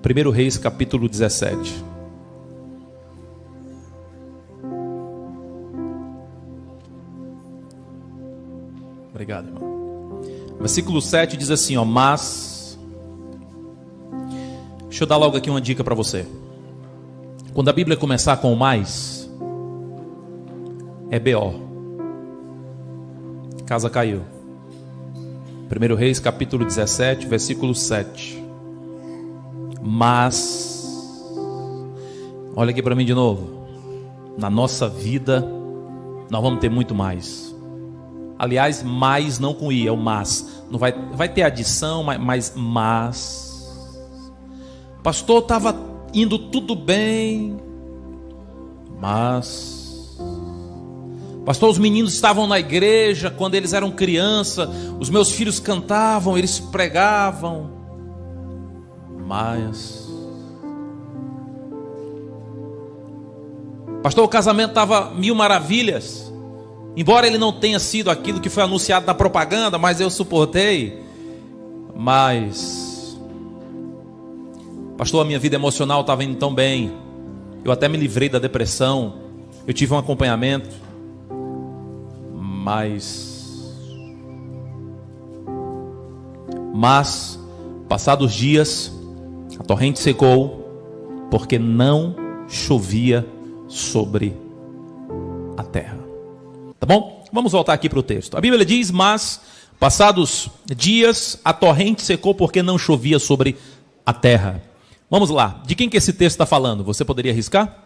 1 Reis capítulo 17. Obrigado, irmão. Versículo 7 diz assim, ó, mas... Deixa eu dar logo aqui uma dica para você. Quando a Bíblia começar com o mais, é B.O. Casa caiu. 1 Reis capítulo 17, versículo 7. Mas, olha aqui para mim de novo. Na nossa vida, nós vamos ter muito mais. Aliás, mais não com I, é o mas. Não vai ter adição, mas. Pastor, estava indo tudo bem, mas. Pastor, os meninos estavam na igreja quando eles eram criança, os meus filhos cantavam, eles pregavam, mas. Pastor, o casamento estava mil maravilhas. Embora ele não tenha sido aquilo que foi anunciado na propaganda, mas eu suportei. Mas, pastor, a minha vida emocional estava indo tão bem. Eu até me livrei da depressão. Eu tive um acompanhamento. Mas, passados os dias, a torrente secou, porque não chovia sobre a terra. Tá bom? Vamos voltar aqui para o texto. A Bíblia diz, mas passados dias a torrente secou porque não chovia sobre a terra. Vamos lá. De quem que esse texto está falando? Você poderia arriscar?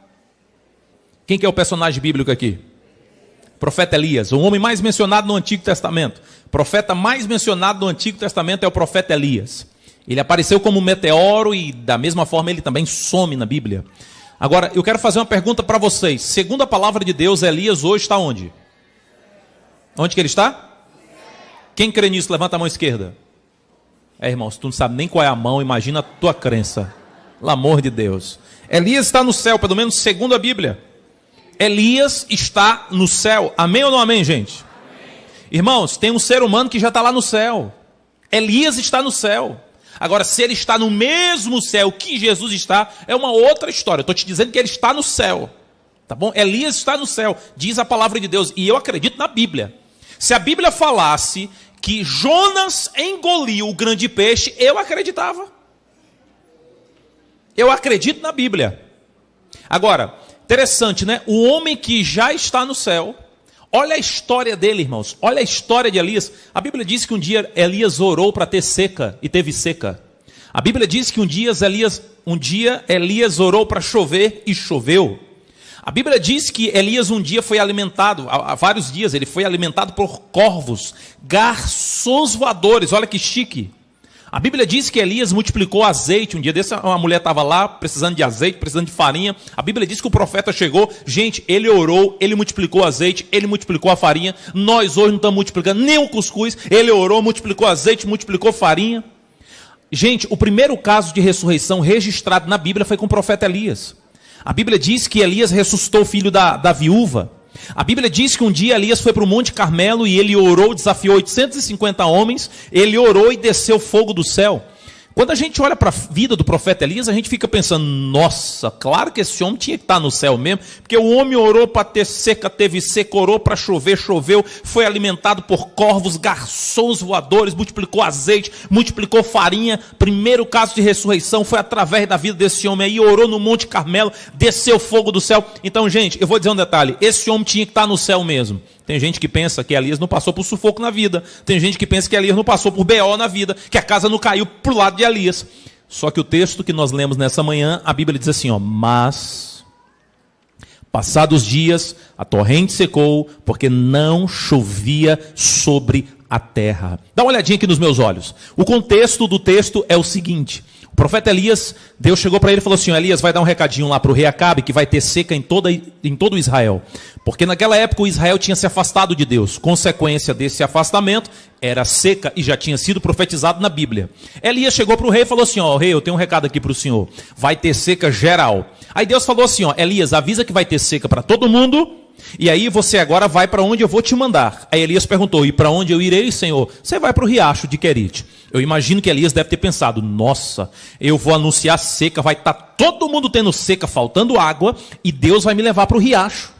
Quem que é o personagem bíblico aqui? Profeta Elias, o homem mais mencionado no Antigo Testamento. O profeta mais mencionado no Antigo Testamento é o profeta Elias. Ele apareceu como um meteoro e da mesma forma ele também some na Bíblia. Agora, eu quero fazer uma pergunta para vocês. Segundo a palavra de Deus, Elias hoje está onde? Onde que ele está? Quem crê nisso, levanta a mão esquerda. Irmão, se tu não sabe nem qual é a mão, imagina a tua crença. Pelo amor de Deus. Elias está no céu, pelo menos segundo a Bíblia. Elias está no céu. Amém ou não amém, gente? Amém. Irmãos, tem um ser humano que já está lá no céu. Elias está no céu. Agora, se ele está no mesmo céu que Jesus está, é uma outra história. Eu estou te dizendo que ele está no céu. Tá bom? Elias está no céu, diz a palavra de Deus. E eu acredito na Bíblia. Se a Bíblia falasse que Jonas engoliu o grande peixe, eu acreditava. Eu acredito na Bíblia. Agora, interessante, né? O homem que já está no céu, olha a história dele, irmãos. Olha a história de Elias. A Bíblia diz que um dia Elias orou para ter seca e teve seca. A Bíblia diz que um dia Elias orou para chover e choveu. A Bíblia diz que Elias um dia foi alimentado, há vários dias, ele foi alimentado por corvos, garçons voadores, olha que chique. A Bíblia diz que Elias multiplicou azeite, um dia desse uma mulher estava lá, precisando de azeite, precisando de farinha. A Bíblia diz que o profeta chegou, gente, ele orou, ele multiplicou azeite, ele multiplicou a farinha. Nós hoje não estamos multiplicando nem o cuscuz, ele orou, multiplicou azeite, multiplicou farinha. Gente, o primeiro caso de ressurreição registrado na Bíblia foi com o profeta Elias. A Bíblia diz que Elias ressuscitou o filho da viúva. A Bíblia diz que um dia Elias foi para o Monte Carmelo e ele orou, desafiou 850 homens, ele orou e desceu fogo do céu. Quando a gente olha para a vida do profeta Elias, a gente fica pensando, nossa, claro que esse homem tinha que estar no céu mesmo, porque o homem orou para ter seca, teve seca, orou para chover, choveu, foi alimentado por corvos, garçons voadores, multiplicou azeite, multiplicou farinha. Primeiro caso de ressurreição foi através da vida desse homem aí, orou no Monte Carmelo, desceu fogo do céu. Então, gente, eu vou dizer um detalhe, esse homem tinha que estar no céu mesmo. Tem gente que pensa que Elias não passou por sufoco na vida. Tem gente que pensa que Elias não passou por B.O. na vida, que a casa não caiu para o lado de Elias. Só que o texto que nós lemos nessa manhã, a Bíblia diz assim, ó, mas passados dias a torrente secou, porque não chovia sobre a terra. Dá uma olhadinha aqui nos meus olhos. O contexto do texto é o seguinte: o profeta Elias, Deus chegou para ele e falou assim, Elias, vai dar um recadinho lá para o rei Acabe, que vai ter seca em todo Israel. Porque naquela época o Israel tinha se afastado de Deus. Consequência desse afastamento era seca e já tinha sido profetizado na Bíblia. Elias chegou para o rei e falou assim, ó, rei, eu tenho um recado aqui para o senhor. Vai ter seca geral. Aí Deus falou assim, ó, Elias, avisa que vai ter seca para todo mundo, E aí você agora vai para onde eu vou te mandar. Aí Elias perguntou, e para onde eu irei, Senhor? Você vai para o riacho de Querite. Eu imagino que Elias deve ter pensado, nossa, eu vou anunciar seca, vai estar todo mundo tendo seca, faltando água, e Deus vai me levar para o riacho.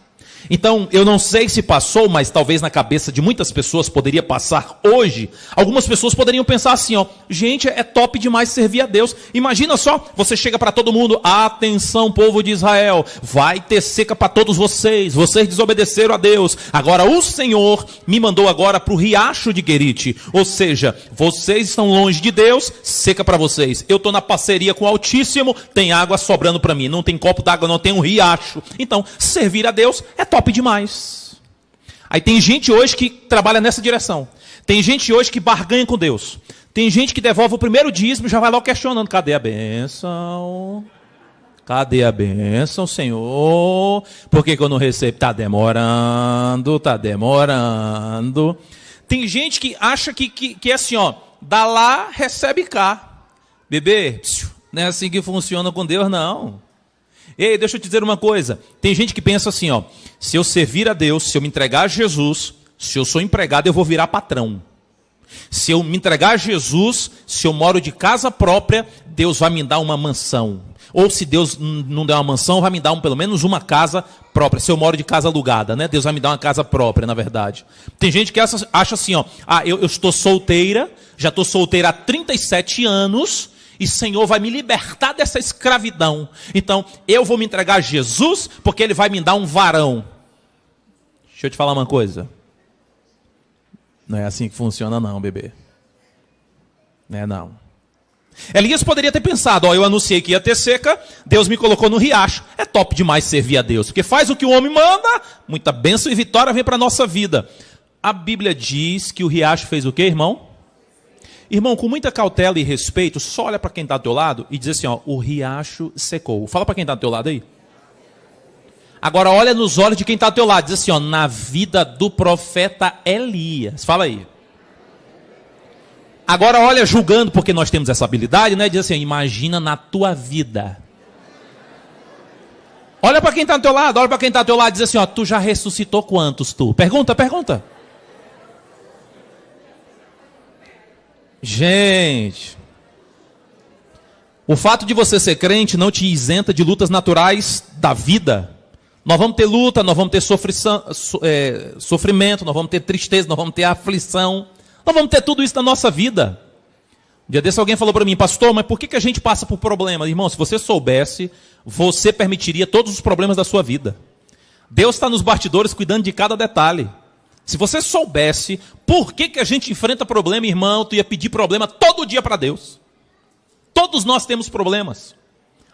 Então, eu não sei se passou, mas talvez na cabeça de muitas pessoas poderia passar hoje. Algumas pessoas poderiam pensar assim, ó, gente, é top demais servir a Deus. Imagina só, você chega para todo mundo, atenção povo de Israel, vai ter seca para todos vocês, vocês desobedeceram a Deus. Agora o Senhor me mandou agora para o riacho de Querite. Ou seja, vocês estão longe de Deus, seca para vocês. Eu estou na parceria com o Altíssimo, tem água sobrando para mim. Não tem copo d'água, não tem um riacho. Então, servir a Deus é top demais. Aí tem gente hoje que trabalha nessa direção. Tem gente hoje que barganha com Deus. Tem gente que devolve o primeiro dízimo e já vai logo questionando, cadê a bênção? Cadê a bênção, Senhor? Por que eu não recebo? Está demorando, está demorando. Tem gente que acha que é assim, ó, dá lá, recebe cá. Bebê, não é assim que funciona com Deus, não. Ei, deixa eu te dizer uma coisa. Tem gente que pensa assim, ó, se eu servir a Deus, se eu me entregar a Jesus, se eu sou empregado, eu vou virar patrão. Se eu me entregar a Jesus, se eu moro de casa própria, Deus vai me dar uma mansão. Ou se Deus não der uma mansão, vai me dar pelo menos uma casa própria. Se eu moro de casa alugada, né? Deus vai me dar uma casa própria, na verdade. Tem gente que acha assim, ó, eu estou solteira, já estou solteira há 37 anos, e Senhor vai me libertar dessa escravidão. Então, eu vou me entregar a Jesus, porque Ele vai me dar um varão. Deixa eu te falar uma coisa. Não é assim que funciona não, bebê. Não é não. Elias poderia ter pensado, ó, eu anunciei que ia ter seca, Deus me colocou no riacho. É top demais servir a Deus, porque faz o que o homem manda, muita bênção e vitória vem para a nossa vida. A Bíblia diz que o riacho fez o quê, irmão? Irmão, com muita cautela e respeito, só olha para quem está do teu lado e diz assim, ó, o riacho secou. Fala para quem está do teu lado aí. Agora olha nos olhos de quem está do teu lado, diz assim, ó, na vida do profeta Elias. Fala aí. Agora olha julgando, porque nós temos essa habilidade, né? Diz assim, imagina na tua vida. Olha para quem está do teu lado, olha para quem está do teu lado e diz assim, ó, tu já ressuscitou quantos tu? Pergunta. Gente, o fato de você ser crente não te isenta de lutas naturais da vida. Nós vamos ter luta, nós vamos ter sofrimento, nós vamos ter tristeza, nós vamos ter aflição. Nós vamos ter tudo isso na nossa vida. Um dia desse alguém falou para mim, pastor, mas por que a gente passa por problemas? Irmão, se você soubesse, você permitiria todos os problemas da sua vida. Deus está nos bastidores cuidando de cada detalhe. Se você soubesse por que a gente enfrenta problema, irmão, tu ia pedir problema todo dia para Deus. Todos nós temos problemas.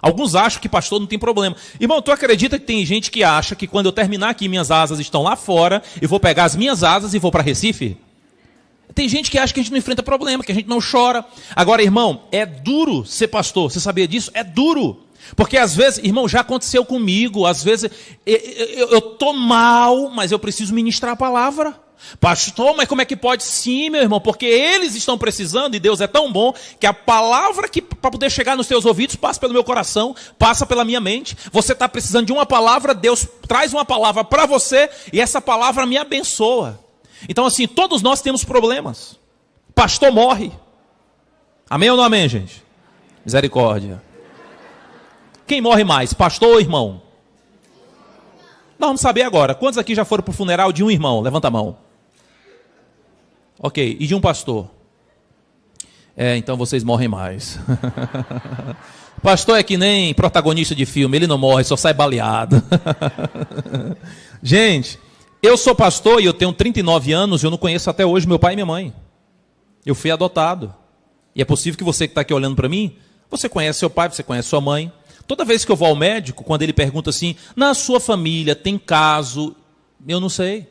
Alguns acham que pastor não tem problema. Irmão, tu acredita que tem gente que acha que quando eu terminar aqui, minhas asas estão lá fora, eu vou pegar as minhas asas e vou para Recife? Tem gente que acha que a gente não enfrenta problema, que a gente não chora. Agora, irmão, é duro ser pastor. Você sabia disso? É duro. Porque às vezes, irmão, já aconteceu comigo. Às vezes eu estou mal, mas eu preciso ministrar a palavra. Pastor, mas como é que pode? Sim, meu irmão, porque eles estão precisando, e Deus é tão bom, que a palavra que para poder chegar nos teus ouvidos passa pelo meu coração, passa pela minha mente. Você está precisando de uma palavra, Deus traz uma palavra para você, e essa palavra me abençoa. Então assim, todos nós temos problemas. Pastor morre. Amém ou não amém, gente? Misericórdia. Quem morre mais, pastor ou irmão? Nós vamos saber agora. Quantos aqui já foram para o funeral de um irmão? Levanta a mão. Ok, e de um pastor? Então vocês morrem mais. Pastor é que nem protagonista de filme, ele não morre, só sai baleado. Gente, eu sou pastor e eu tenho 39 anos e eu não conheço até hoje meu pai e minha mãe. Eu fui adotado. E é possível que você que está aqui olhando para mim, você conhece seu pai, você conhece sua mãe. Toda vez que eu vou ao médico, quando ele pergunta assim, na sua família tem caso, eu não sei.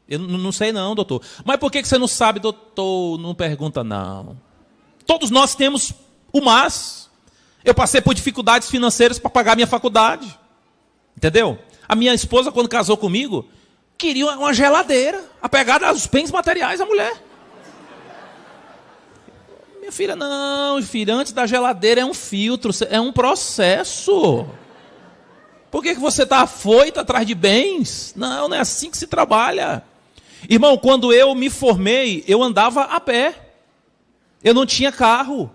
Eu não sei não, doutor. Mas por que você não sabe, doutor? Não pergunta não. Todos nós temos o mas. Eu passei por dificuldades financeiras para pagar minha faculdade. Entendeu? A minha esposa, quando casou comigo, queria uma geladeira, apegada aos bens materiais da mulher. Minha filha, não, filha, antes da geladeira é um filtro, é um processo. Por que você está afoito atrás de bens? Não, não é assim que se trabalha. Irmão, quando eu me formei, eu andava a pé. Eu não tinha carro.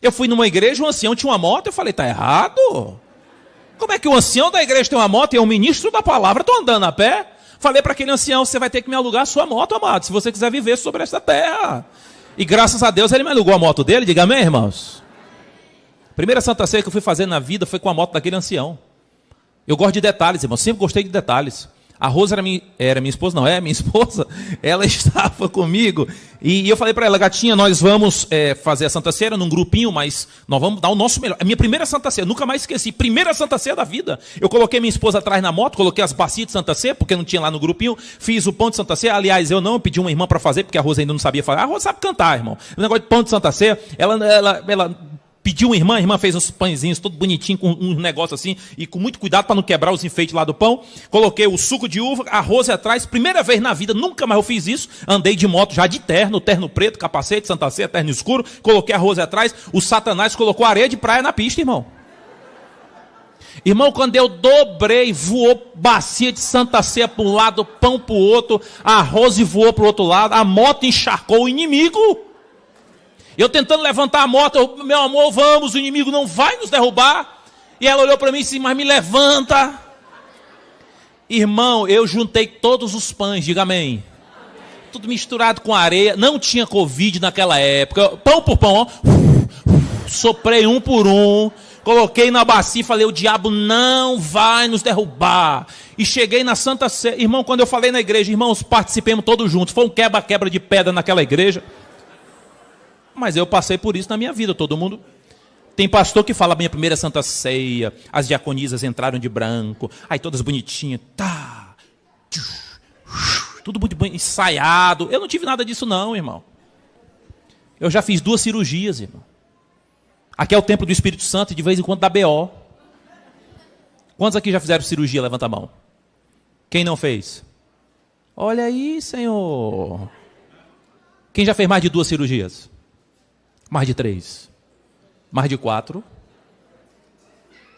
Eu fui numa igreja, um ancião tinha uma moto, eu falei, está errado. Como é que o ancião da igreja tem uma moto e é um ministro da palavra? Estou andando a pé. Falei para aquele ancião, você vai ter que me alugar a sua moto, amado, se você quiser viver sobre esta terra. E graças a Deus ele me alugou a moto dele, diga amém, irmãos. Primeira Santa Ceia que eu fui fazer na vida foi com a moto daquele ancião. Eu gosto de detalhes, irmão, sempre gostei de detalhes. A Rosa era minha esposa, não é minha esposa, ela estava comigo, e eu falei para ela, gatinha, nós vamos fazer a Santa Ceia num grupinho, mas nós vamos dar o nosso melhor. A minha primeira Santa Ceia, nunca mais esqueci, primeira Santa Ceia da vida. Eu coloquei minha esposa atrás na moto, coloquei as bacias de Santa Ceia, porque não tinha lá no grupinho, fiz o pão de Santa Ceia, aliás, eu não pedi uma irmã para fazer, porque a Rosa ainda não sabia fazer. A Rosa sabe cantar, irmão. O negócio de pão de Santa Ceia, ela pediu uma irmã, a irmã fez uns pãezinhos todo bonitinho, com um negócio assim, e com muito cuidado para não quebrar os enfeites lá do pão. Coloquei o suco de uva, arroz atrás, primeira vez na vida, nunca mais eu fiz isso. Andei de moto já de terno preto, capacete, Santa Ceia, terno escuro, coloquei arroz atrás. O Satanás colocou areia de praia na pista, irmão. Irmão, quando eu dobrei, voou bacia de Santa Ceia para um lado, pão para o outro, arroz voou para o outro lado, a moto encharcou o inimigo. Eu tentando levantar a moto, meu amor, vamos, o inimigo não vai nos derrubar. E ela olhou para mim e disse, mas me levanta. Irmão, eu juntei todos os pães, diga amém. Tudo misturado com areia, não tinha Covid naquela época. Pão por pão, ó. Soprei um por um, coloquei na bacia e falei, o diabo não vai nos derrubar. E cheguei na Santa Ceia. Irmão, quando eu falei na igreja, irmãos, participemos todos juntos. Foi um quebra-quebra de pedra naquela igreja. Mas eu passei por isso na minha vida, todo mundo. Tem pastor que fala, minha primeira Santa Ceia, as diaconisas entraram de branco, aí todas bonitinhas, tá, tudo muito bem ensaiado. Eu não tive nada disso não, irmão. Eu já fiz 2 cirurgias, irmão. Aqui é o templo do Espírito Santo e de vez em quando dá BO. Quantos aqui já fizeram cirurgia? Levanta a mão. Quem não fez? Olha aí, Senhor. Quem já fez mais de 2 cirurgias? Mais de 3? Mais de 4?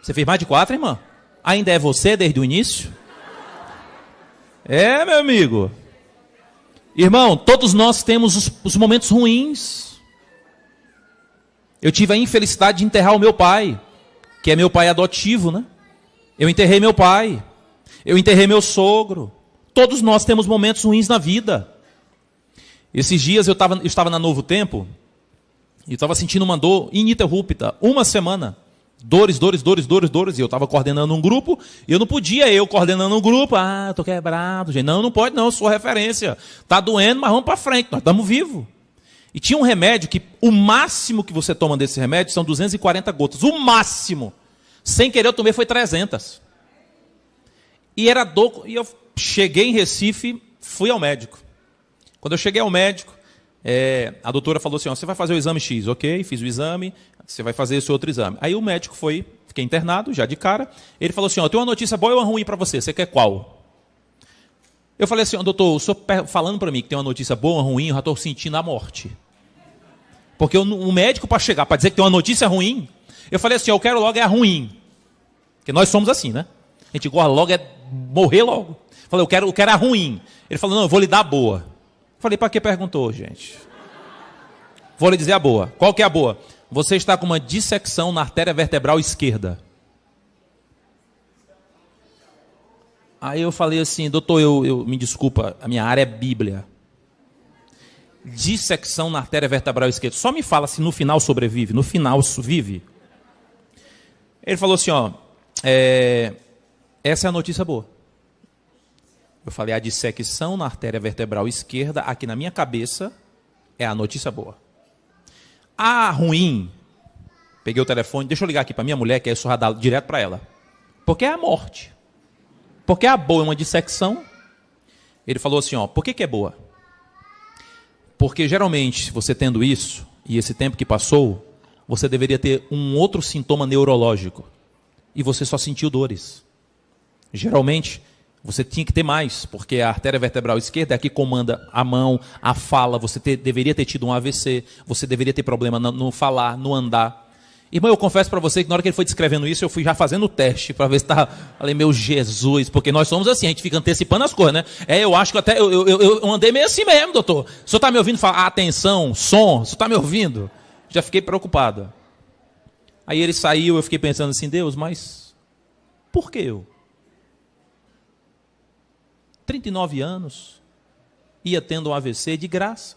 Você fez mais de 4, irmã? Ainda é você desde o início? É, meu amigo. Irmão, todos nós temos os momentos ruins. Eu tive a infelicidade de enterrar o meu pai, que é meu pai adotivo, né? Eu enterrei meu pai. Eu enterrei meu sogro. Todos nós temos momentos ruins na vida. Esses dias eu estava na Novo Tempo, e estava sentindo uma dor ininterrupta, uma semana. Dores, e eu estava coordenando um grupo, e eu não podia, coordenando um grupo, eu estou quebrado, gente. Não pode não, eu sou referência. Está doendo, mas vamos para frente, nós estamos vivos. E tinha um remédio que, o máximo que você toma desse remédio são 240 gotas, o máximo. Sem querer eu tomei foi 300. E era dor, e eu cheguei em Recife, fui ao médico. Quando eu cheguei ao médico, a doutora falou assim, você vai fazer o exame X, ok, fiz o exame, você vai fazer esse outro exame. Aí o médico fiquei internado, já de cara, ele falou assim, eu tenho uma notícia boa e uma ruim para você quer qual? Eu falei assim, doutor, o senhor falando para mim que tem uma notícia boa ou ruim, eu já estou sentindo a morte. Porque o médico, para chegar, para dizer que tem uma notícia ruim, eu falei assim, eu quero logo a ruim. Porque nós somos assim, né? A gente gosta logo morrer logo. Eu falei, eu quero a ruim. Ele falou, não, eu vou lhe dar a boa. Falei, para que perguntou, gente? Vou lhe dizer a boa. Qual que é a boa? Você está com uma dissecção na artéria vertebral esquerda. Aí eu falei assim, doutor, eu me desculpa, a minha área é Bíblia. Dissecção na artéria vertebral esquerda. Só me fala se no final sobrevive. No final vive. Ele falou assim, essa é a notícia boa. Eu falei, a dissecção na artéria vertebral esquerda, aqui na minha cabeça, é a notícia boa. A ruim, peguei o telefone, deixa eu ligar aqui para minha mulher, que aí eu só dar direto para ela. Porque é a morte. Porque a boa é uma dissecção. Ele falou assim, por que é boa? Porque geralmente, você tendo isso, e esse tempo que passou, você deveria ter um outro sintoma neurológico. E você só sentiu dores. Geralmente, você tinha que ter mais, porque a artéria vertebral esquerda é a que comanda a mão, a fala. Você deveria ter tido um AVC, você deveria ter problema no falar, no andar. Irmão, eu confesso para você que na hora que ele foi descrevendo isso, eu fui já fazendo o teste para ver se estava... Falei, meu Jesus, porque nós somos assim, a gente fica antecipando as coisas, né? Eu acho que até eu andei meio assim mesmo, doutor. O senhor está me ouvindo falar, atenção, som, o senhor está me ouvindo? Já fiquei preocupado. Aí ele saiu, eu fiquei pensando assim, Deus, mas por que eu? 39 anos, ia tendo um AVC de graça.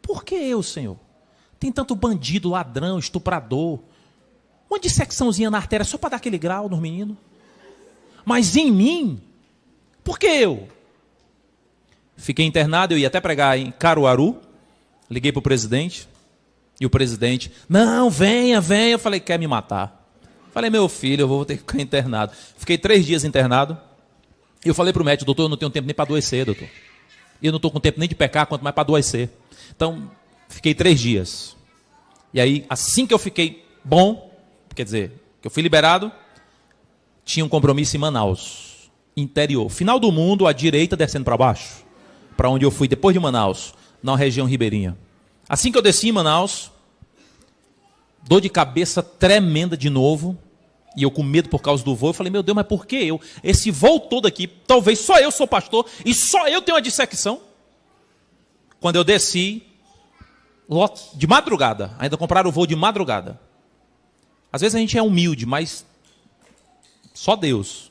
Por que eu, Senhor? Tem tanto bandido, ladrão, estuprador. Uma dissecçãozinha na artéria só para dar aquele grau nos meninos. Mas em mim, por que eu? Fiquei internado, eu ia até pregar em Caruaru. Liguei para o presidente. E o presidente, não, venha. Eu falei, quer me matar? Falei, meu filho, eu vou ter que ficar internado. Fiquei 3 dias internado. E eu falei para o médico, doutor, eu não tenho tempo nem para adoecer, doutor. E eu não estou com tempo nem de pecar, quanto mais para adoecer. Então, fiquei 3 dias. E aí, assim que eu fiquei bom, quer dizer, que eu fui liberado, tinha um compromisso em Manaus, interior. Final do mundo, à direita, descendo para baixo. Para onde eu fui depois de Manaus, na região ribeirinha. Assim que eu desci em Manaus, dor de cabeça tremenda de novo. E eu com medo por causa do voo, eu falei, meu Deus, mas por que eu? Esse voo todo aqui, talvez só eu sou pastor, e só eu tenho uma dissecção. Quando eu desci, de madrugada, ainda compraram o voo de madrugada. Às vezes a gente é humilde, mas só Deus.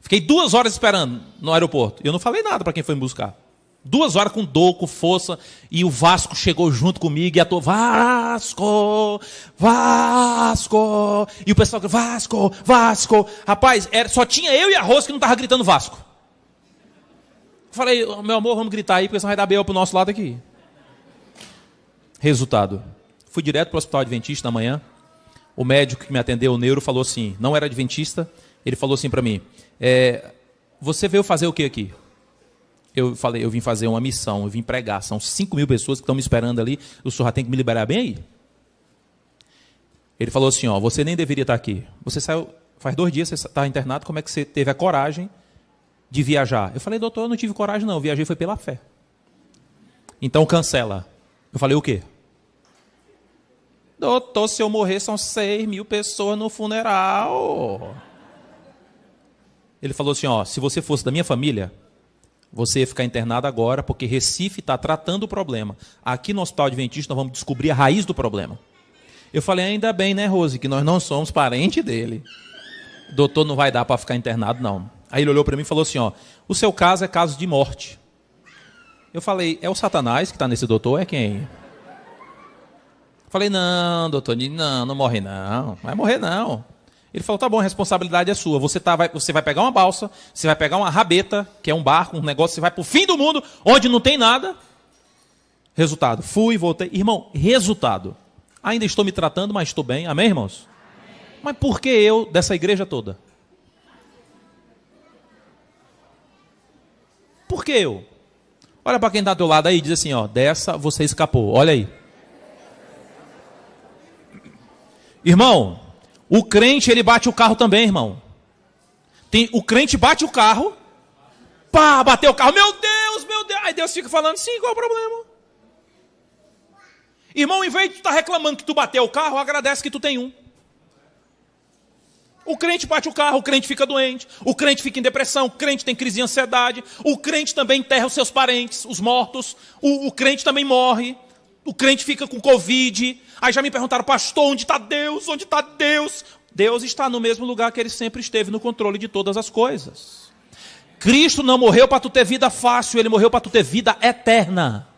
Fiquei 2 horas esperando no aeroporto. Eu não falei nada para quem foi me buscar. 2 horas com dor, com força, e o Vasco chegou junto comigo e atuou, Vasco. E o pessoal, Vasco. Rapaz, só tinha eu e a Rosa que não estava gritando Vasco. Falei, meu amor, vamos gritar aí, porque senão vai dar B.O. pro nosso lado aqui. Resultado, fui direto para o hospital adventista na manhã. O médico que me atendeu, o neuro, falou assim, não era adventista, ele falou assim para mim, você veio fazer o que aqui? Eu falei, eu vim fazer uma missão, eu vim pregar, são 5.000 pessoas que estão me esperando ali, o senhor já tem que me liberar bem aí? Ele falou assim, você nem deveria estar aqui, você saiu, faz 2 dias, você está internado, como é que você teve a coragem de viajar? Eu falei, doutor, eu não tive coragem não, eu viajei foi pela fé. Então cancela. Eu falei, o quê? Doutor, se eu morrer são 6.000 pessoas no funeral. Ele falou assim, se você fosse da minha família, você ia ficar internado agora, porque Recife está tratando o problema. Aqui no Hospital Adventista nós vamos descobrir a raiz do problema. Eu falei, ainda bem, né, Rose, que nós não somos parente dele. Doutor, não vai dar para ficar internado, não. Aí ele olhou para mim e falou assim, o seu caso é caso de morte. Eu falei, é o Satanás que está nesse doutor, é quem? Falei, não, doutor, não morre não, vai morrer não. Ele falou, tá bom, a responsabilidade é sua. Você vai pegar uma balsa, você vai pegar uma rabeta, que é um barco, um negócio, você vai para o fim do mundo, onde não tem nada. Resultado, fui, voltei. Irmão, resultado. Ainda estou me tratando, mas estou bem. Amém, irmãos? Amém. Mas por que eu, dessa igreja toda? Por que eu? Olha para quem está do teu lado aí e diz assim, dessa você escapou. Olha aí. Irmão, o crente, ele bate o carro também, irmão. O crente bate o carro, bateu o carro, meu Deus. Aí Deus fica falando, sim, qual é o problema? Irmão, em vez de tu estar reclamando que tu bateu o carro, agradece que tu tem um. O crente bate o carro, o crente fica doente, o crente fica em depressão, o crente tem crise de ansiedade, o crente também enterra os seus parentes, os mortos, o crente também morre, o crente fica com Covid. Aí já me perguntaram, pastor, onde está Deus? Onde está Deus? Deus está no mesmo lugar que ele sempre esteve, no controle de todas as coisas. Cristo não morreu para tu ter vida fácil, ele morreu para tu ter vida eterna.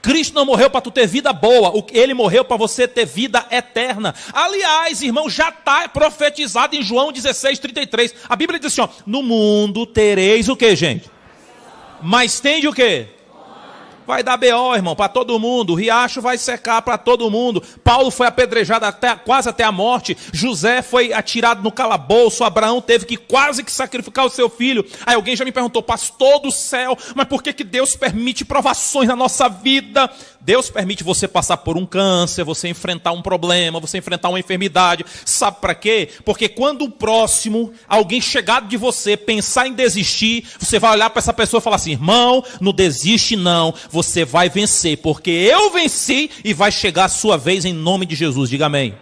Cristo não morreu para tu ter vida boa, ele morreu para você ter vida eterna. Aliás, irmão, já está profetizado em João 16:33. A Bíblia diz assim, no mundo tereis o que, gente? Mas tem o quê? Vai dar B.O., irmão, para todo mundo. O riacho vai secar para todo mundo. Paulo foi apedrejado quase até a morte. José foi atirado no calabouço. Abraão teve que quase que sacrificar o seu filho. Aí alguém já me perguntou, pastor do céu, mas por que Deus permite provações na nossa vida? Deus permite você passar por um câncer, você enfrentar um problema, você enfrentar uma enfermidade. Sabe para quê? Porque quando o próximo, alguém chegado de você, pensar em desistir, você vai olhar para essa pessoa e falar assim: irmão, não desiste não, você vai vencer, porque eu venci e vai chegar a sua vez em nome de Jesus. Diga amém.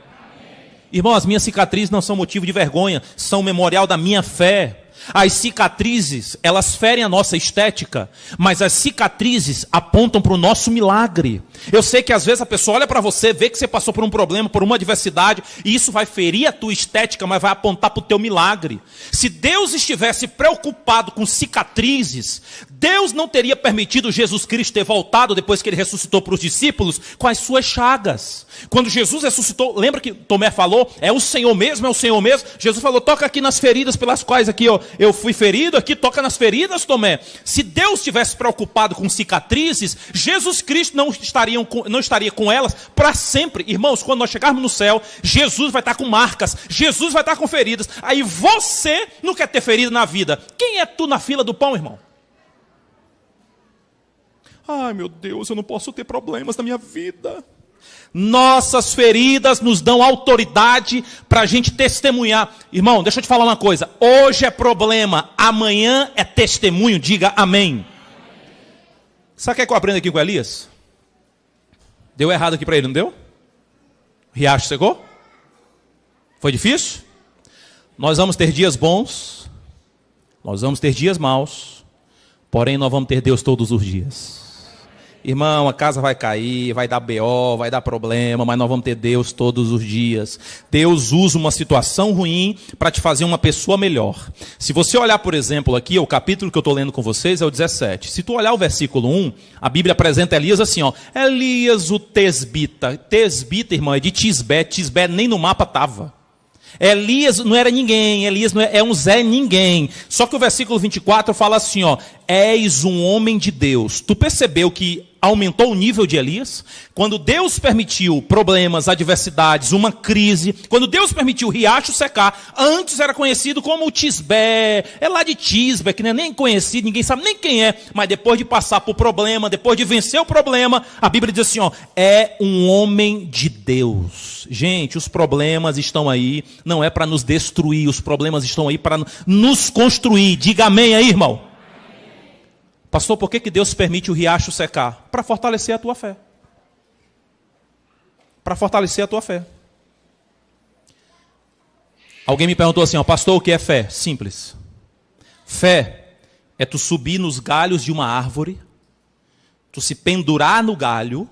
Irmão, as minhas cicatrizes não são motivo de vergonha, são memorial da minha fé. As cicatrizes, elas ferem a nossa estética, mas as cicatrizes apontam para o nosso milagre. Eu sei que às vezes a pessoa olha para você, vê que você passou por um problema, por uma adversidade, e isso vai ferir a tua estética, mas vai apontar para o teu milagre. Se Deus estivesse preocupado com cicatrizes, Deus não teria permitido Jesus Cristo ter voltado depois que ele ressuscitou para os discípulos com as suas chagas. Quando Jesus ressuscitou, lembra que Tomé falou, é o Senhor mesmo, é o Senhor mesmo? Jesus falou, toca aqui nas feridas pelas quais aqui eu fui ferido, aqui toca nas feridas, Tomé. Se Deus estivesse preocupado com cicatrizes, Jesus Cristo não estaria com elas para sempre. Irmãos, quando nós chegarmos no céu, Jesus vai estar com marcas, Jesus vai estar com feridas. Aí você não quer ter ferida na vida. Quem é tu na fila do pão, irmão? Ai, meu Deus, eu não posso ter problemas na minha vida. Nossas feridas nos dão autoridade para a gente testemunhar. Irmão, deixa eu te falar uma coisa. Hoje é problema, amanhã é testemunho. Diga amém. Sabe o que eu aprendo aqui com Elias? Deu errado aqui para ele, não deu? O riacho secou? Foi difícil? Nós vamos ter dias bons, nós vamos ter dias maus, porém nós vamos ter Deus todos os dias. Irmão, a casa vai cair, vai dar BO, vai dar problema, mas nós vamos ter Deus todos os dias. Deus usa uma situação ruim para te fazer uma pessoa melhor. Se você olhar, por exemplo, aqui, o capítulo que eu estou lendo com vocês é o 17. Se tu olhar o versículo 1, a Bíblia apresenta Elias assim, ó. Elias o Tesbita. Tesbita, irmão, é de Tisbé. Tisbé nem no mapa estava. Elias não era ninguém, Elias não é um Zé ninguém. Só que o versículo 24 fala assim, ó, és um homem de Deus. Tu percebeu que aumentou o nível de Elias? Quando Deus permitiu problemas, adversidades, uma crise, quando Deus permitiu o riacho secar, antes era conhecido como o Tisbé, é lá de Tisbé, que não é nem conhecido, ninguém sabe nem quem é, mas depois de passar por problema, depois de vencer o problema, a Bíblia diz assim, ó, é um homem de Deus. Gente, os problemas estão aí, não é para nos destruir, os problemas estão aí para nos construir. Diga amém aí, irmão. Pastor, por que Deus permite o riacho secar? Para fortalecer a tua fé. Para fortalecer a tua fé. Alguém me perguntou assim, ó, pastor, o que é fé? Simples. Fé é tu subir nos galhos de uma árvore, tu se pendurar no galho,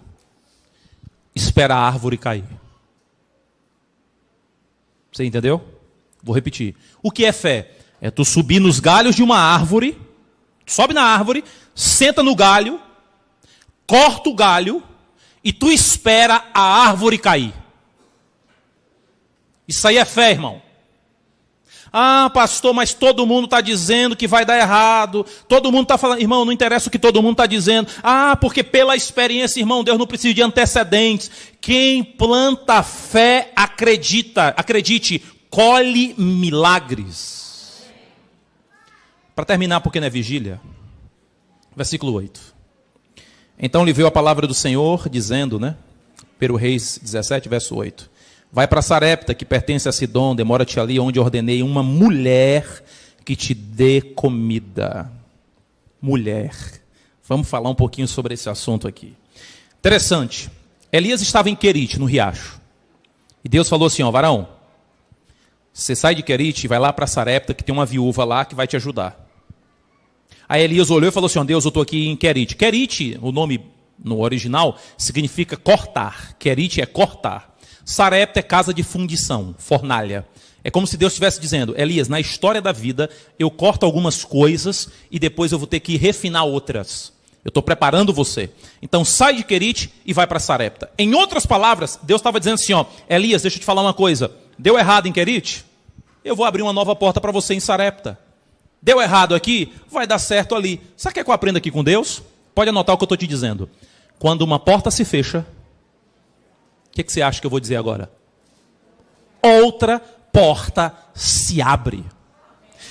esperar a árvore cair. Você entendeu? Vou repetir. O que é fé? É tu subir nos galhos de uma árvore, sobe na árvore, senta no galho, corta o galho e tu espera a árvore cair. Isso aí é fé, irmão. Ah, pastor, mas todo mundo está dizendo que vai dar errado. Todo mundo está falando, irmão, não interessa o que todo mundo está dizendo. Ah, porque pela experiência, irmão, Deus não precisa de antecedentes. Quem planta fé, acredite, colhe milagres. Para terminar, porque não é vigília, versículo 8. Então lhe veio a palavra do Senhor, dizendo, né? 1 Reis 17, verso 8. Vai para Sarepta, que pertence a Sidom, demora-te ali, onde ordenei uma mulher que te dê comida. Mulher. Vamos falar um pouquinho sobre esse assunto aqui. Interessante. Elias estava em Querite, no riacho. E Deus falou assim, ó, varão, você sai de Querite e vai lá para Sarepta, que tem uma viúva lá que vai te ajudar. Aí Elias olhou e falou assim, ó, Deus, eu estou aqui em Querite. Querite, o nome no original, significa cortar. Querite é cortar. Sarepta é casa de fundição, fornalha. É como se Deus estivesse dizendo, Elias, na história da vida, eu corto algumas coisas e depois eu vou ter que refinar outras. Eu estou preparando você. Então sai de Querite e vai para Sarepta. Em outras palavras, Deus estava dizendo assim, ó, Elias, deixa eu te falar uma coisa. Deu errado em Querite? Eu vou abrir uma nova porta para você em Sarepta. Deu errado aqui? Vai dar certo ali. Sabe o que é que eu aprendo aqui com Deus? Pode anotar o que eu estou te dizendo. Quando uma porta se fecha, o que você acha que eu vou dizer agora? Outra porta se abre.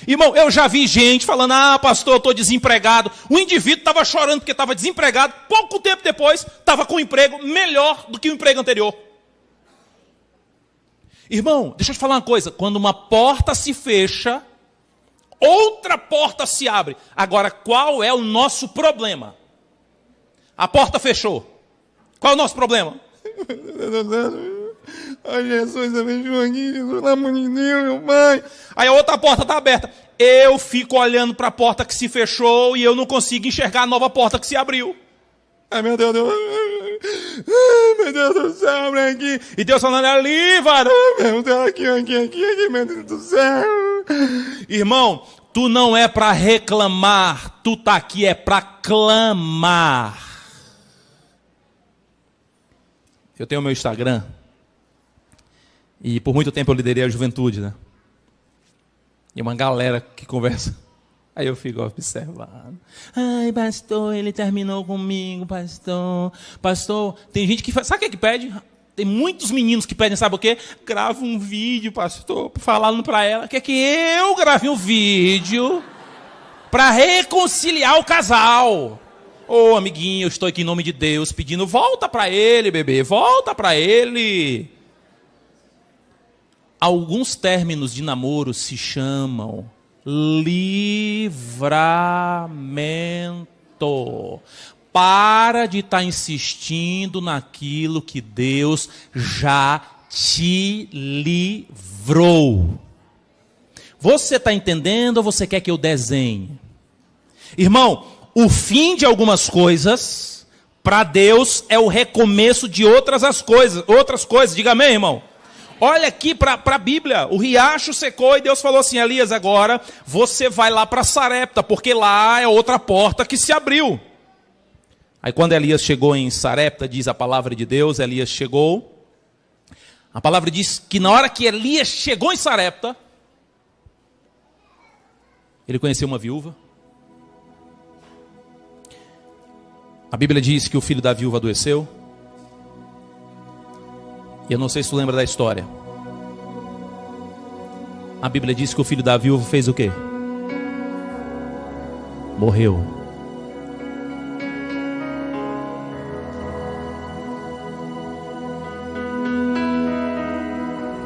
Irmão, eu já vi gente falando, pastor, eu estou desempregado. O indivíduo estava chorando porque estava desempregado. Pouco tempo depois, estava com um emprego melhor do que o emprego anterior. Irmão, deixa eu te falar uma coisa. Quando uma porta se fecha, outra porta se abre. Agora, qual é o nosso problema? A porta fechou. Qual é o nosso problema? Ai, Jesus, abençoa aqui, Jesus, pelo amor de Deus, meu pai. Aí a outra porta está aberta. Eu fico olhando para a porta que se fechou e eu não consigo enxergar a nova porta que se abriu. Ai, meu Deus, ai, meu Deus do céu, abre aqui. E Deus falando ali, varão, meu Deus, aqui, meu Deus do céu. Irmão, tu não é para reclamar, tu tá aqui é para clamar. Eu tenho o meu Instagram. E por muito tempo eu liderei a juventude, né? E uma galera que conversa. Aí eu fico observando. Ai, pastor, ele terminou comigo, pastor. Pastor, tem gente que faz. Sabe o que pede? Tem muitos meninos que pedem, sabe o quê? Grava um vídeo, pastor, falando para ela. Quer que eu grave um vídeo para reconciliar o casal. Ô, amiguinho, eu estou aqui em nome de Deus pedindo, volta para ele, bebê, volta para ele. Alguns términos de namoro se chamam livramento. Para de estar insistindo naquilo que Deus já te livrou. Você está entendendo ou você quer que eu desenhe? Irmão, o fim de algumas coisas, para Deus, é o recomeço de outras coisas. Diga amém, irmão. Olha aqui para a Bíblia, o riacho secou e Deus falou assim, Elias, agora você vai lá para Sarepta, porque lá é outra porta que se abriu. Aí quando Elias chegou em Sarepta, diz a palavra de Deus, Elias chegou. A palavra diz que na hora que Elias chegou em Sarepta, ele conheceu uma viúva. A Bíblia diz que o filho da viúva adoeceu. E eu não sei se tu lembra da história. A Bíblia diz que o filho da viúva fez o quê? Morreu.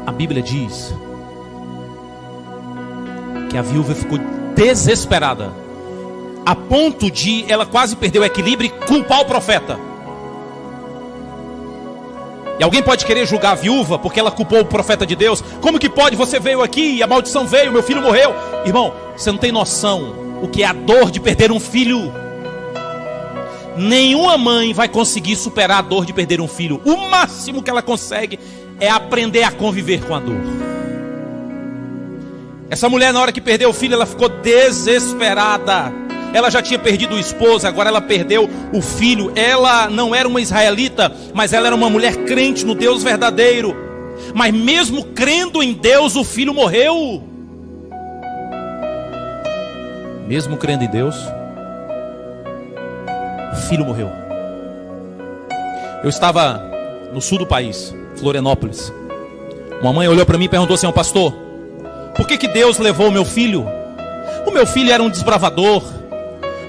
A Bíblia diz que a viúva ficou desesperada, a ponto de ela quase perder o equilíbrio e culpar o profeta. E alguém pode querer julgar a viúva porque ela culpou o profeta de Deus. Como que pode? Você veio aqui e a maldição veio, meu filho morreu. Irmão, você não tem noção o que é a dor de perder um filho. Nenhuma mãe vai conseguir superar a dor de perder um filho. O máximo que ela consegue é aprender a conviver com a dor. Essa mulher, na hora que perdeu o filho, ela ficou desesperada. Ela já tinha perdido o esposo, agora ela perdeu o filho. Ela não era uma israelita, mas ela era uma mulher crente no Deus verdadeiro. Mas mesmo crendo em Deus, o filho morreu. Mesmo crendo em Deus, o filho morreu. Eu estava no sul do país, Florianópolis. Uma mãe olhou para mim e perguntou assim, pastor, por que Deus levou o meu filho? O meu filho era um desbravador.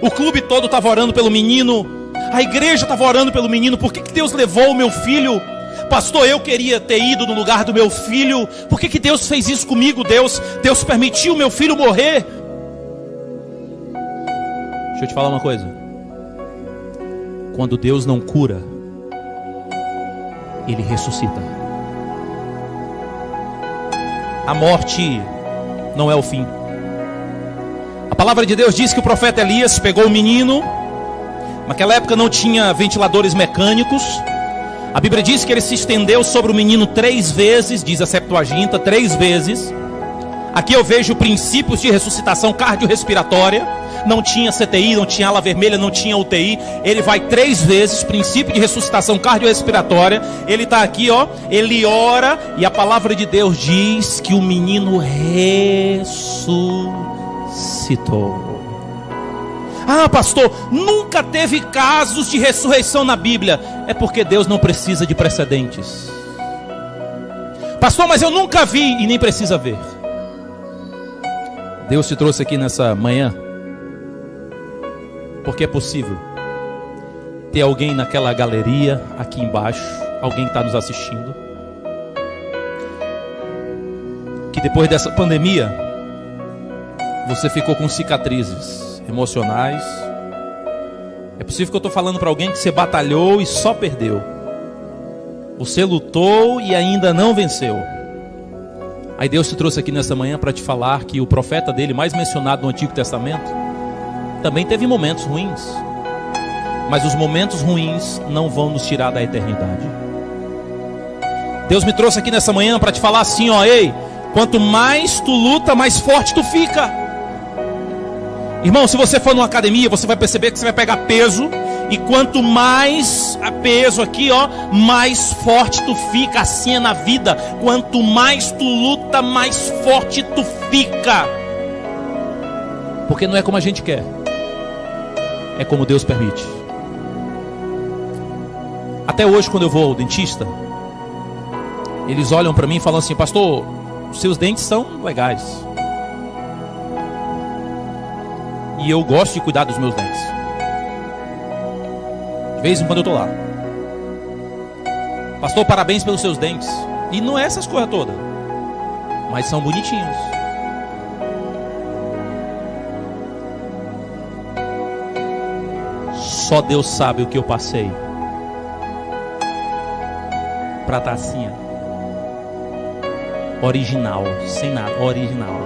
O clube todo estava orando pelo menino. A igreja estava orando pelo menino. Por que Deus levou o meu filho? Pastor, eu queria ter ido no lugar do meu filho. Por que Deus fez isso comigo? Deus permitiu o meu filho morrer. Deixa eu te falar uma coisa. Quando Deus não cura, Ele ressuscita. A morte não é o fim. A palavra de Deus diz que o profeta Elias pegou o menino. Naquela época não tinha ventiladores mecânicos. A Bíblia diz que ele se estendeu sobre o menino 3 vezes, diz a Septuaginta, 3 vezes. Aqui eu vejo princípios de ressuscitação cardiorrespiratória. Não tinha CTI, não tinha ala vermelha, não tinha UTI. Ele vai 3 vezes, princípio de ressuscitação cardiorrespiratória. Ele está aqui, ó. Ele ora e a palavra de Deus diz que o menino ressuscitou. Ah, pastor, nunca teve casos de ressurreição na Bíblia. É porque Deus não precisa de precedentes. Pastor, mas eu nunca vi e nem precisa ver. Deus te trouxe aqui nessa manhã porque é possível ter alguém naquela galeria aqui embaixo, alguém que está nos assistindo, que depois dessa pandemia você ficou com cicatrizes emocionais. É possível que eu estou falando para alguém que você batalhou e só perdeu. Você lutou e ainda não venceu. Aí Deus te trouxe aqui nessa manhã para te falar que o profeta dele, mais mencionado no Antigo Testamento, também teve momentos ruins. Mas os momentos ruins não vão nos tirar da eternidade. Deus me trouxe aqui nessa manhã para te falar assim, ó, ei, quanto mais tu luta, mais forte tu fica. Irmão, se você for numa academia, você vai perceber que você vai pegar peso. E quanto mais peso aqui, ó, mais forte tu fica. Assim é na vida. Quanto mais tu luta, mais forte tu fica. Porque não é como a gente quer, é como Deus permite. Até hoje, quando eu vou ao dentista, eles olham para mim e falam assim, pastor, os seus dentes são legais. E eu gosto de cuidar dos meus dentes. De vez em quando eu estou lá. Pastor, parabéns pelos seus dentes. E não é essas coisas todas, mas são bonitinhos. Só Deus sabe o que eu passei para estar assim, original, sem nada, original.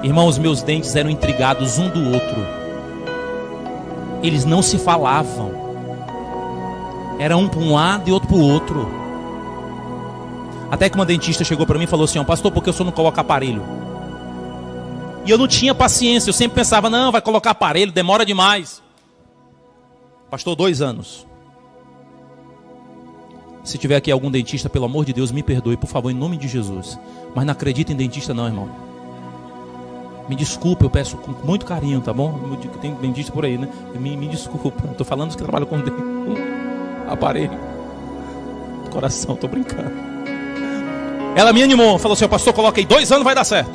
Irmãos, meus dentes eram intrigados um do outro. Eles não se falavam. Era um para um lado e outro para o outro. Até que uma dentista chegou para mim e falou assim, pastor, por que o senhor não coloca aparelho? E eu não tinha paciência. Eu sempre pensava, não, vai colocar aparelho, demora demais. Pastor, 2 anos. Se tiver aqui algum dentista, pelo amor de Deus, me perdoe, por favor, em nome de Jesus. Mas não acredita em dentista não, irmão. Me desculpa, eu peço com muito carinho, tá bom? Tem dentista por aí, né? Me desculpa, estou falando que trabalho com aparelho. Coração, estou brincando. Ela me animou, falou assim, pastor, coloca aí 2 anos, vai dar certo.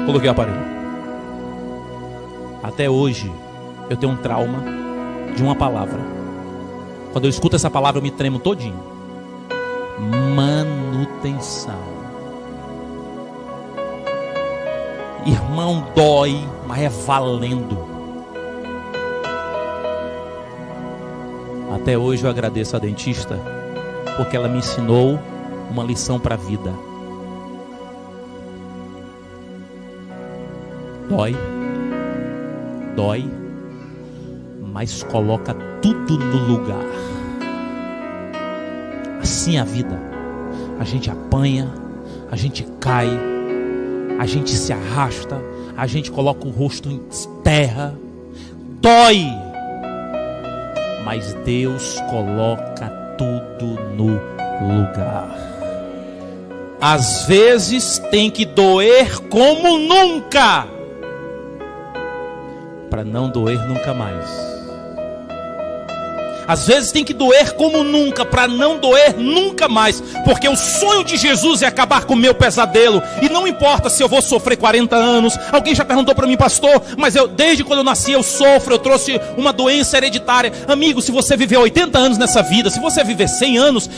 Coloquei o aparelho. Até hoje, eu tenho um trauma de uma palavra. Quando eu escuto essa palavra, eu me tremo todinho. Manutenção. Irmão, dói, mas é valendo. Até hoje eu agradeço a dentista, porque ela me ensinou uma lição para a vida. Dói, dói, mas coloca tudo no lugar. Assim é a vida. A gente apanha, a gente cai, a gente se arrasta, a gente coloca o rosto em terra, dói, mas Deus coloca tudo no lugar. Às vezes tem que doer como nunca, para não doer nunca mais. Às vezes tem que doer como nunca, para não doer nunca mais. Porque o sonho de Jesus é acabar com o meu pesadelo. E não importa se eu vou sofrer 40 anos. Alguém já perguntou para mim, pastor, mas desde quando eu nasci eu sofro, eu trouxe uma doença hereditária. Amigo, se você viver 80 anos nessa vida, se você viver 100 anos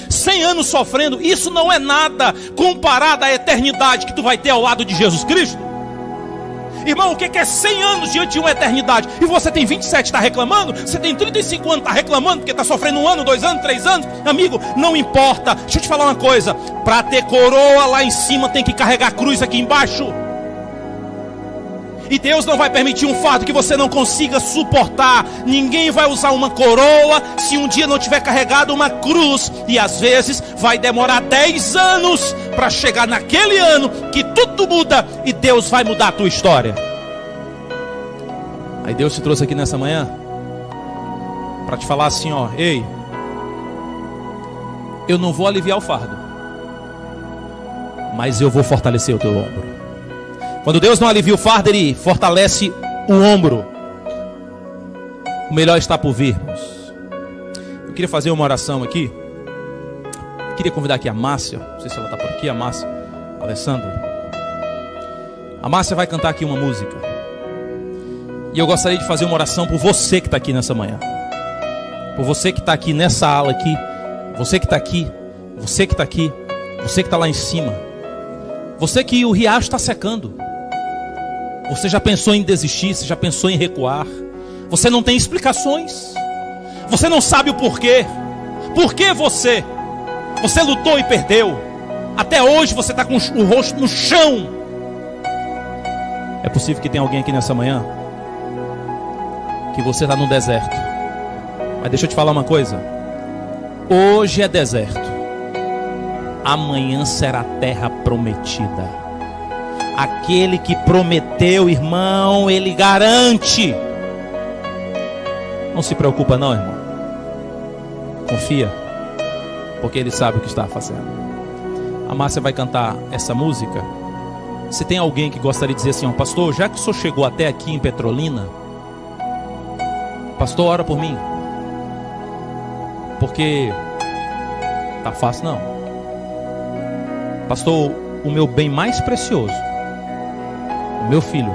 sofrendo, isso não é nada comparado à eternidade que tu vai ter ao lado de Jesus Cristo. Irmão, o que é 100 anos diante de uma eternidade? E você tem 27 e está reclamando? Você tem 35 anos e está reclamando porque está sofrendo 1 ano, 2 anos, 3 anos? Amigo, não importa. Deixa eu te falar uma coisa. Para ter coroa lá em cima tem que carregar cruz aqui embaixo. E Deus não vai permitir um fardo que você não consiga suportar. Ninguém vai usar uma coroa se um dia não tiver carregado uma cruz. E às vezes vai demorar 10 anos para chegar naquele ano que tudo muda e Deus vai mudar a tua história. Aí Deus te trouxe aqui nessa manhã para te falar assim, ó, ei, eu não vou aliviar o fardo, mas eu vou fortalecer o teu ombro. Quando Deus não alivia o fardo, Ele fortalece o ombro. O melhor está por vir, irmãos. Eu queria fazer uma oração aqui. Eu queria convidar aqui a Márcia. Não sei se ela está por aqui, a Márcia, a Alessandra. A Márcia vai cantar aqui uma música. E eu gostaria de fazer uma oração por você que está aqui nessa manhã. Por você que está aqui nessa ala aqui. Você que está aqui. Você que está aqui. Você que está lá em cima. Você que o riacho está secando. Você já pensou em desistir? Você já pensou em recuar? Você não tem explicações. Você não sabe o porquê. Por que você? Você lutou e perdeu. Até hoje você está com o rosto no chão. É possível que tenha alguém aqui nessa manhã que você está no deserto. Mas deixa eu te falar uma coisa. Hoje é deserto. Amanhã será terra prometida. Aquele que prometeu, irmão, ele garante. Não se preocupa não, irmão. Confia, porque ele sabe o que está fazendo. A Márcia vai cantar essa música. Se tem alguém que gostaria de dizer assim, pastor, já que o senhor chegou até aqui em Petrolina, pastor, ora por mim. Porque tá fácil não. Pastor, o meu bem mais precioso, o meu filho,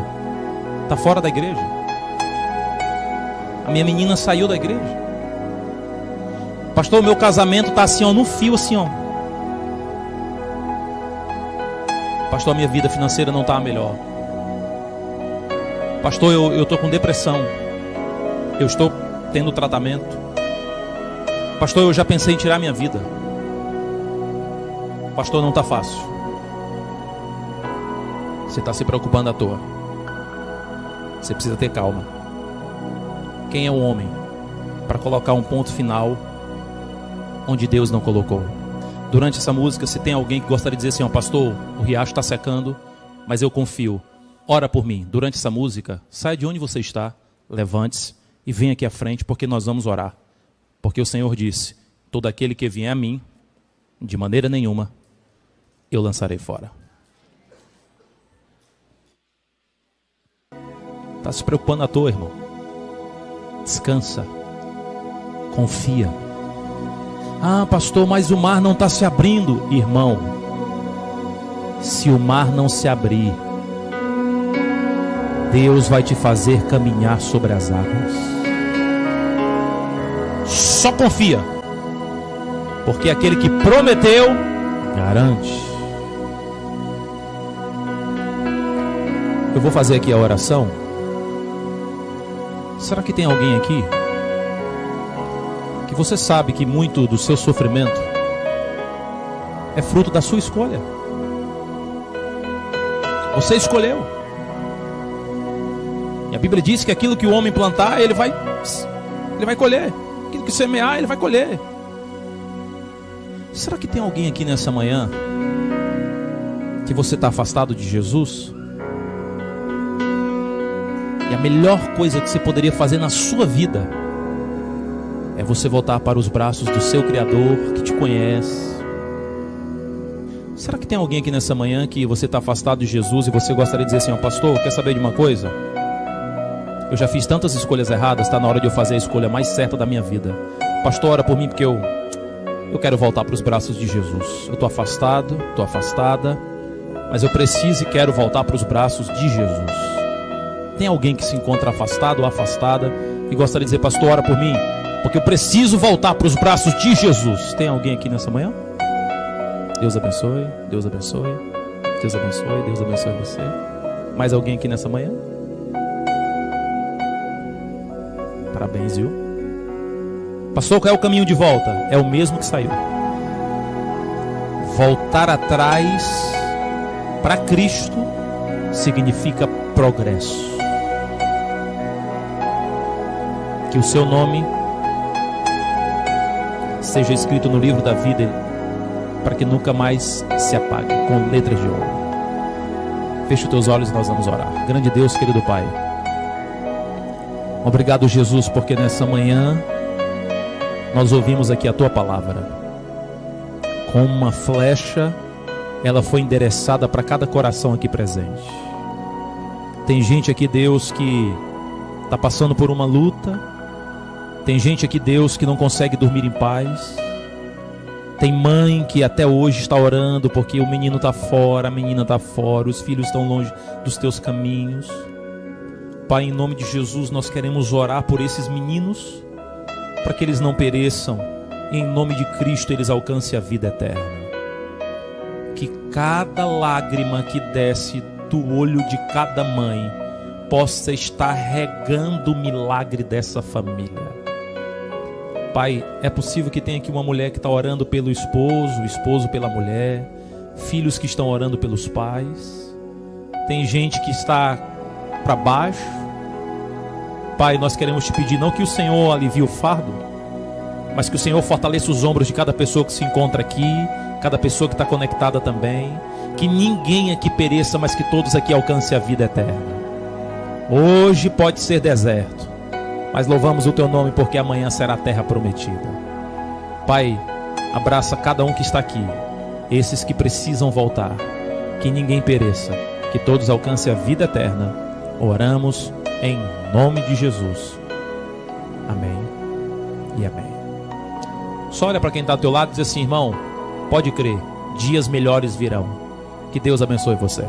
tá fora da igreja. A minha menina saiu da igreja. Pastor, o meu casamento tá assim, no fio assim, Pastor, a minha vida financeira não está a melhor. Pastor, eu estou com depressão. Eu estou tendo tratamento. Pastor, eu já pensei em tirar minha vida. Pastor, não está fácil. Você está se preocupando à toa. Você precisa ter calma. Quem é o homem para colocar um ponto final onde Deus não colocou? Durante essa música, se tem alguém que gostaria de dizer assim, pastor, o riacho está secando, mas eu confio, ora por mim. Durante essa música, saia de onde você está, levante-se e venha aqui à frente, porque nós vamos orar. Porque o Senhor disse, todo aquele que vier a mim, de maneira nenhuma, eu lançarei fora. Está se preocupando à toa, irmão. Descansa. Confia. Ah, pastor, mas o mar não está se abrindo. Irmão, se o mar não se abrir, Deus vai te fazer caminhar sobre as águas. Só confia, porque aquele que prometeu, garante. Eu vou fazer aqui a oração. Será que tem alguém aqui que você sabe que muito do seu sofrimento é fruto da sua escolha? Você escolheu. E a Bíblia diz que aquilo que o homem plantar, ele vai colher. Aquilo que semear, ele vai colher. Será que tem alguém aqui nessa manhã que você está afastado de Jesus? E a melhor coisa que você poderia fazer na sua vida é você voltar para os braços do seu Criador, que te conhece. Será que tem alguém aqui nessa manhã que você está afastado de Jesus e você gostaria de dizer assim, pastor, quer saber de uma coisa? Eu já fiz tantas escolhas erradas, está na hora de eu fazer a escolha mais certa da minha vida. Pastor, ora por mim, porque eu quero voltar para os braços de Jesus. Eu estou afastado, estou afastada, mas eu preciso e quero voltar para os braços de Jesus. Tem alguém que se encontra afastado ou afastada e gostaria de dizer, pastor, ora por mim, porque eu preciso voltar para os braços de Jesus. Tem alguém aqui nessa manhã? Deus abençoe, Deus abençoe, Deus abençoe, Deus abençoe você. Mais alguém aqui nessa manhã? Parabéns, viu? Pastor, qual é o caminho de volta? É o mesmo que saiu. Voltar atrás para Cristo significa progresso. Que o seu nome seja escrito no livro da vida, para que nunca mais se apague, com letras de ouro. Feche os teus olhos e nós vamos orar. Grande Deus, querido Pai, obrigado, Jesus, porque nessa manhã nós ouvimos aqui a Tua palavra. Com uma flecha, ela foi endereçada para cada coração aqui presente. Tem gente aqui, Deus, que está passando por uma luta. Tem gente aqui, Deus, que não consegue dormir em paz. Tem mãe que até hoje está orando porque o menino está fora, a menina está fora, os filhos estão longe dos teus caminhos. Pai, em nome de Jesus, nós queremos orar por esses meninos, para que eles não pereçam, e em nome de Cristo eles alcancem a vida eterna. Que cada lágrima que desce do olho de cada mãe possa estar regando o milagre dessa família. Pai, é possível que tenha aqui uma mulher que está orando pelo esposo, o esposo pela mulher, filhos que estão orando pelos pais, tem gente que está para baixo. Pai, nós queremos te pedir, não que o Senhor alivie o fardo, mas que o Senhor fortaleça os ombros de cada pessoa que se encontra aqui, cada pessoa que está conectada também, que ninguém aqui pereça, mas que todos aqui alcancem a vida eterna. Hoje pode ser deserto, mas louvamos o teu nome porque amanhã será a terra prometida. Pai, abraça cada um que está aqui, esses que precisam voltar, que ninguém pereça, que todos alcancem a vida eterna. Oramos em nome de Jesus. Amém e amém. Só olha para quem está ao teu lado e diz assim: irmão, pode crer, dias melhores virão. Que Deus abençoe você.